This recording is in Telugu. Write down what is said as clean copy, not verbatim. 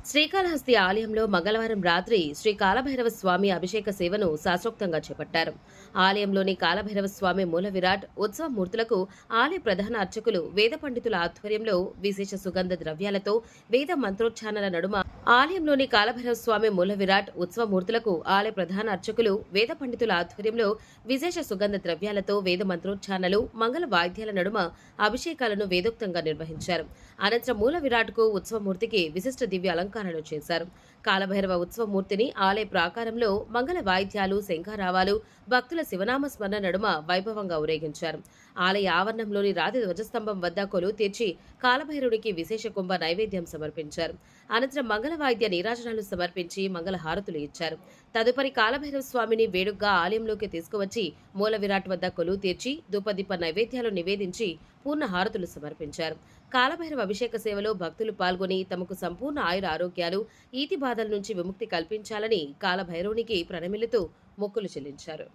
శ్రీకాళహస్తి ఆలయంలో మంగళవారం రాత్రి శ్రీ కాలభైరవ స్వామి అభిషేక సేవను శాస్త్రోక్తంగా చేపట్టారు. ఆలయంలోని కాలభైరవ స్వామి మూల విరాట్ ఉత్సవ మూర్తులకు ఆలయ ప్రధాన అర్చకులు వేద పండితుల ఆధ్వర్యంలో విశేష సుగంధ ద్రవ్యాలతో వేద మంత్రోచ్చారణల నడుమ ఆలయంలోని కాలభైరవ స్వామి మూల విరాట్ ఉత్సవ మూర్తులకు ఆలయ ప్రధాన అర్చకులు వేద పండితుల ఆధ్వర్యంలో విశేష సుగంధ ద్రవ్యాలతో వేద మంత్రోచ్చారణలు మంగళ వాయిద్యాల నడుమ అభిషేకాలను వేదోక్తంగా నిర్వహించారు. అనంతరం మూల విరాట్కు ఉత్సవమూర్తికి విశిష్ట దివ్య అలంకరణలు చేశారు. కాలభైరవ ఉత్సవమూర్తిని ఆలయ ప్రాకారంలో మంగళ వాయిద్యాలు, శంఖారావాలు, భక్తుల శివనామ స్మరణ నడుమ వైభవంగా ఊరేగించారు. ఆలయ ఆవరణంలోని రాతి ధ్వజస్తంభం వద్ద కొలువు తీర్చి కాలభైరవుడికి విశేష కుంభ నైవేద్యం సమర్పించారు. అనంతరం మంగళ వాయిద్య నీరాజనాలు సమర్పించి మంగళ హారతులు ఇచ్చారు. తదుపరి కాలభైరవ స్వామిని వేడుగ్గా ఆలయంలోకి తీసుకువచ్చి మూల విరాట్ వద్ద కొలువు తీర్చి ధూపదీప నైవేద్యాలు నివేదించి పూర్ణ హారతులు సమర్పించారు. కాలభైరవ అభిషేక సేవలో భక్తులు పాల్గొని తమకు సంపూర్ణ ఆయుర ఆరోగ్యాలు, ఈతి బాధల నుంచి విముక్తి కల్పించాలని కాలభైరవునికి ప్రణమిల్లుతూ మొక్కులు చెల్లించారు.